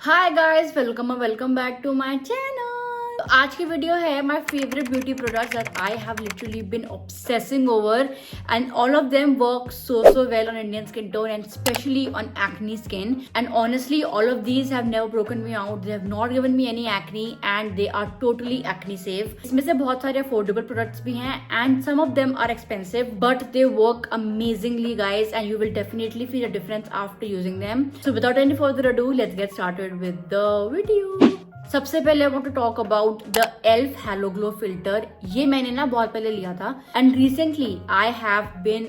Hi guys, welcome back to my channel. आज की video है my favourite beauty products that I have literally been obsessing over and all of them work so well on Indian skin tone and especially on acne skin, and honestly all of these have never broken me out. They have not given me any acne and they are totally acne safe. इसमें से बहुत सारे affordable products भी हैं and some of them are expensive but they work amazingly guys, and you will definitely feel a difference after using them. So without any further ado, let's get started with the video. सबसे पहले I want to talk about the elf halo glow filter. ये मैंने ना बहुत पहले लिया था and recently I have been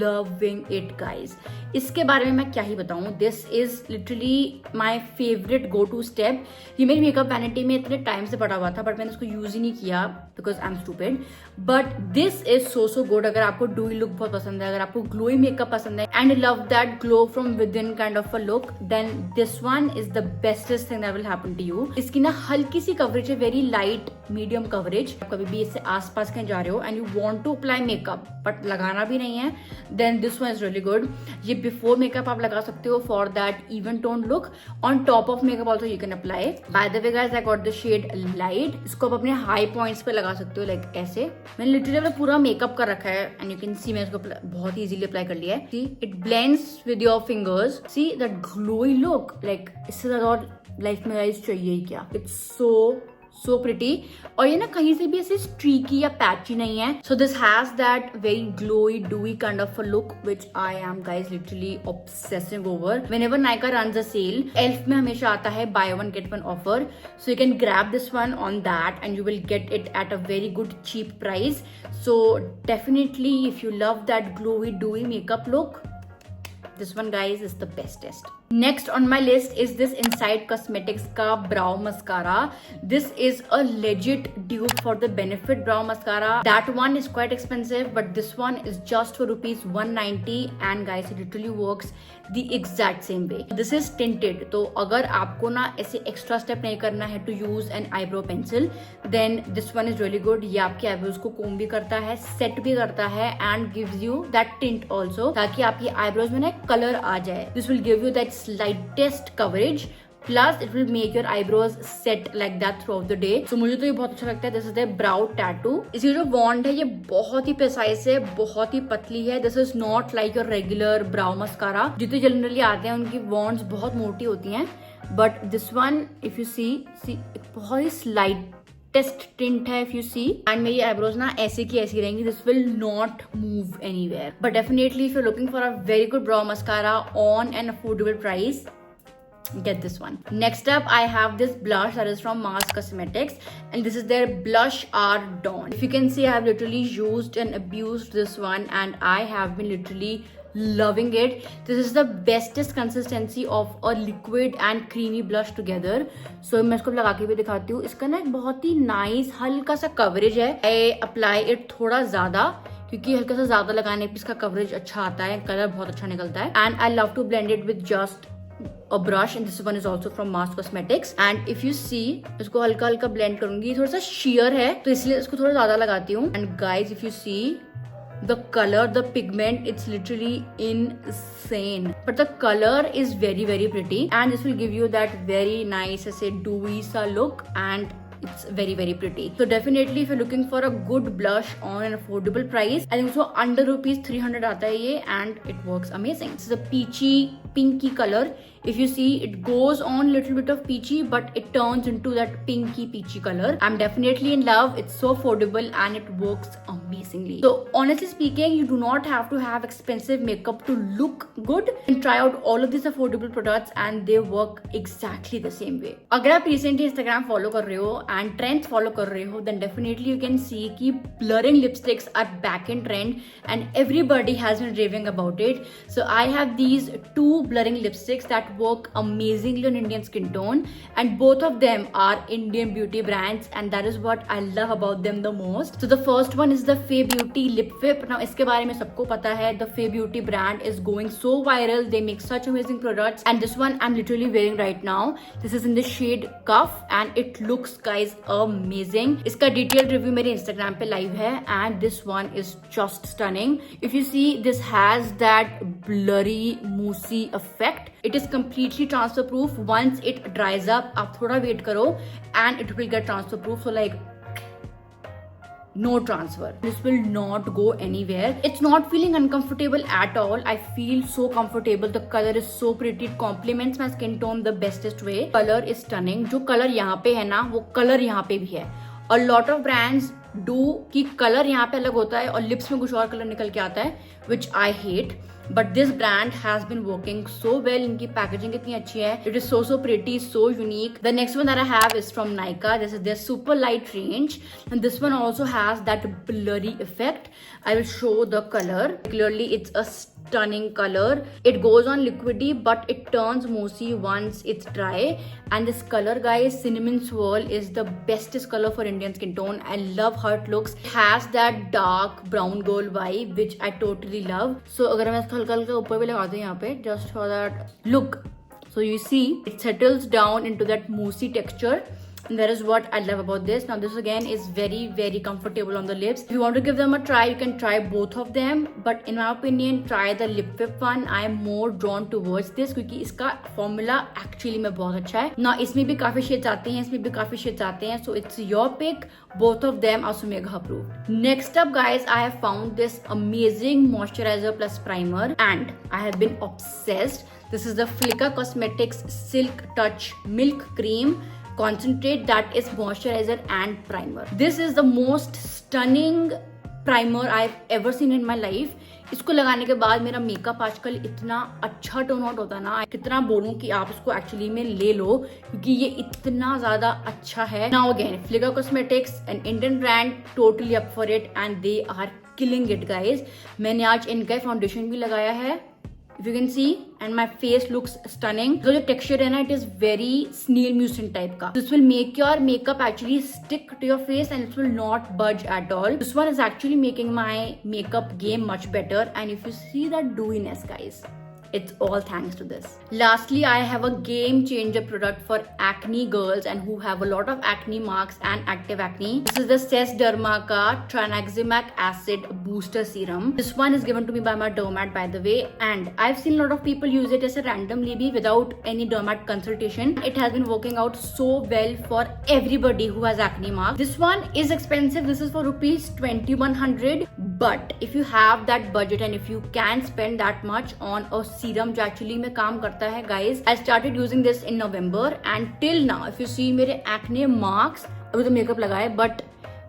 loving it guys. इसके बारे में मैं क्या ही बताऊं, this is literally my favourite go to step. ये मेरी मेकअप वैनिटी में इतने टाइम से पड़ा हुआ था बट मैंने उसको यूज ही नहीं किया because I am stupid, but this is so good. अगर आपको डूई लुक बहुत पसंद है, अगर आपको ग्लोई मेकअप पसंद है and love that glow from within kind of a look, then this one is the bestest thing that will happen to you. इसकी ना हल्की सी कवरेज है, वेरी लाइट मीडियम कवरेज। कभी भी इससे आसपास कहीं जा रहे हो and you want to apply makeup but लगाना भी नहीं है, then this one is really good. ये बिफोर मेकअप आप लगा सकते हो for that even tone look. On top of makeup also you can apply. By the way guys, I got the shade light. इसको आप अपने हाई पॉइंट्स पे लगा सकते हो लाइक ऐसे। मैंने लिटरली अपना पूरा मेकअप कर रखा है एंड यू कैन सी मैं इसको बहुत इजीली अप्लाई कर लिया है। See it blends with your fingers, see that glowy look. Like इससे ज्यादा और लाइफ में गाइस चाहिए ही क्या। It's so pretty. और ये ना कहीं से भी ऐसे स्ट्रीकी या पैची नहीं है। So this has that very glowy dewy kind of a look which I am guys literally obsessing over. Whenever Nykaa runs a sale, elf में हमेशा आता है buy one get one offer, so you can grab this one on that and you will get it at a very good cheap price. So definitely if you love that glowy dewy makeup look, this one guys is the bestest. Next on my list is this Inside Cosmetics का brow mascara. This is a legit dupe for the Benefit brow mascara. That one is quite expensive but this one is just for rupees 190 and guys it literally works the exact same way. This is tinted, तो अगर आपको ना ऐसे extra step नहीं करना है to use an eyebrow pencil, then this one is really good. ये आपके eyebrows को comb भी करता है, set भी करता है and gives you that tint also, ताकि आपकी eyebrows में ना कलर आ जाए। This will give you that slightest coverage plus it will make your eyebrows set like that throughout the day. So मुझे तो ये बहुत अच्छा लगता है। This is the brow tattoo. इसकी जो wand है ये बहुत ही precise है, बहुत ही पतली है। This is not like your regular brow mascara. जितने जनरली आते हैं उनकी wands बहुत मोटी होती हैं, but this one if you see बहुत ही slight टेस्ट टिंट है इफ यू सी, एंड मेरी आईब्रोज ना ऐसे की ऐसी रहेंगी। This will not move anywhere, but definitely if you looking for a very good brow mascara on an affordable price, get this one. Next up I have this blush that is from Mars Cosmetics and this is their blush R Dawn. If you can see, I have literally used and abused this one and I have been literally loving it. This is the bestest consistency of a liquid and creamy blush together. So मैं इसको लगा के भी दिखाती हूँ। इसका ना एक बहुत ही नाइस हल्का सा कवरेज है। I apply it थोड़ा ज्यादा क्योंकि हल्का सा ज्यादा लगाने पे इसका कवरेज अच्छा आता है, कलर बहुत अच्छा निकलता है। And I love to blend it with just a brush and this one is also from Mars Cosmetics. And if you see, इसको हल्का हल्का ब्लेंड करूंगी। थोड़ा सा sheer है तो इसलिए इसको थोड़ा ज्यादा लगाती हूँ। And guys, if you see the color, the pigment, it's literally insane. But the color is very pretty and this will give you that very nice ऐसे dewy सा look and it's very pretty. So definitely if you're looking for a good blush on an affordable price, I think so under rupees 300 आता है ये and it works amazing. This is a peachy pinky color. If you see, it goes on little bit of peachy but it turns into that pinky peachy color. I'm definitely in love. It's so affordable and it works amazingly. So honestly speaking, you do not have to have expensive makeup to look good. You can try out all of these affordable products and they work exactly the same way. अगर आप recently Instagram follow कर रहे हो and trends follow कर रहे हो, then definitely you can see कि blurring lipsticks are back in trend and everybody has been raving about it. So I have these two blurring lipsticks that work amazingly on Indian skin tone and both of them are Indian beauty brands and that is what I love about them the most. So the first one is the Fay Beauty Lip Whip. Now इसके बारे में सबको पता है, the Fay Beauty brand is going so viral. They make such amazing products and this one I'm literally wearing right now. This is in the shade Cuff and it looks guys amazing. इसका detailed review मेरे Instagram पे live है and this one is just stunning. If you see, this has that blurry moussey effect. It is completely transfer proof. Once it dries up, आप थोड़ा wait करो and it will get transfer proof. So like no transfer. This will not go anywhere. It's not feeling uncomfortable at all. I feel so comfortable. The color is so pretty. It complements my skin tone the bestest way. Color is stunning. जो color यहाँ पे है ना, वो color यहाँ पे भी है. A lot of brands do कि color यहाँ पे अलग होता है और lips में कुछ और color निकल के आता है, which I hate. But this brand has been working so well. इनकी packaging इतनी अच्छी है. It is so pretty, so unique. The next one that I have is from Nykaa. This is their super light range, and this one also has that blurry effect. I will show the color. Clearly, it's a stunning color. It goes on liquidy, but it turns mossy once it's dry. And this color, guys, cinnamon swirl, is the bestest color for Indian skin tone. I love how it looks. It has that dark brown gold vibe, which I totally love. So अगर मैं इसको हल्का हल्का ऊपर भी लगाती हूँ यहाँ पे, just for that look. So you see, it settles down into that moussey texture. And that is what I love about this. Now this again is very comfortable on the lips. If you want to give them a try, you can try both of them. But in my opinion, try the Lip Whip one. I am more drawn towards this क्योंकि इसका formula actually में बहुत अच्छा है. Now इसमें भी काफी shades आते हैं, इसमें भी काफी shades आते हैं. So it's your pick. Both of them are Sumegha approved. Next up, guys, I have found this amazing moisturizer plus primer, and I have been obsessed. This is the Flicka Cosmetics Silk Touch Milk Cream Concentrate that is moisturizer and primer. This is the most stunning primer I've ever seen in my life. इसको लगाने के बाद मेरा makeup आजकल इतना अच्छा turn out होता है ना, कितना बोलूं कि आप इसको एक्चुअली में ले लो क्योंकि ये इतना ज्यादा अच्छा है. Now again, Flicka Cosmetics, an Indian brand, totally up for it and they are killing it, guys. मैंने आज इनका फाउंडेशन भी लगाया है. If you can see, and my face looks stunning. So the texture है ना, it is very snail mucin type का. This will make your makeup actually stick to your face and it will not budge at all. This one is actually making my makeup game much better. And if you see that dewiness, guys, it's all thanks to this. Lastly, I have a game changer product for acne girls and who have a lot of acne marks and active acne. This is the Ses Derma ka Tranexamic Acid Booster Serum. This one is given to me by my dermat, by the way, and I've seen a lot of people use it as a randomly without any dermat consultation. It has been working out so well for everybody who has acne marks. This one is expensive. This is for rupees 2100, but if you have that budget and if you can spend that much on a serum जो actually में काम करता है, guys, I started using this in November and till now if you see मेरे acne marks, अभी तो makeup लगाए but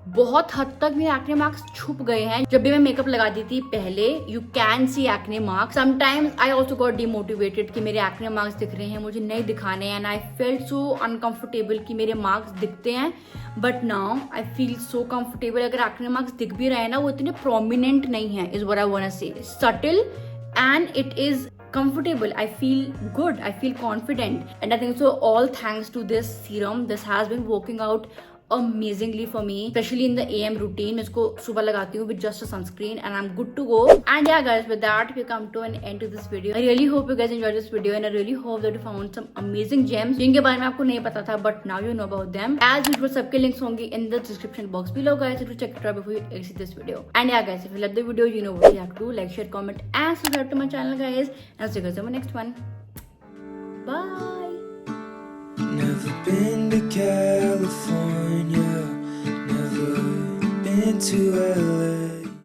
बहुत हद तक मेरे एक्ने मार्क्स छुप गए हैं. जब भी मैं मेकअप लगाती थी पहले, you can see acne marks. Sometimes I also got demotivated कि मेरे एक्ने मार्क्स दिख रहे हैं, मुझे नहीं दिखाने हैं, and I felt so uncomfortable कि मेरे मार्क्स दिखते हैं. But now I feel so comfortable. अगर एक्ने मार्क्स दिख भी रहे हैं ना, वो इतने प्रोमिनेंट नहीं है, is what I want to say. Subtle and it is comfortable. I feel good, I feel confident, and I think so all thanks to this serum. This has been working out amazingly for me, especially in the AM routine. मैं इसको सुबह लगाती हूँ with just a sunscreen and I'm good to go. And yeah, guys, with that we come to an end to this video. I really hope you guys enjoyed this video and I really hope that you found some amazing gems जिनके बारे में आपको नहीं पता था, but now you know about them. As usual, सबके links होंगे in the description box below, guys, so to check it out before you exit this video. And yeah, guys, if you like the video, you know what you have to do: like, share, comment, and subscribe to my channel, guys. And I'll see you guys in my next one. Bye. Never been to California, never been to LA.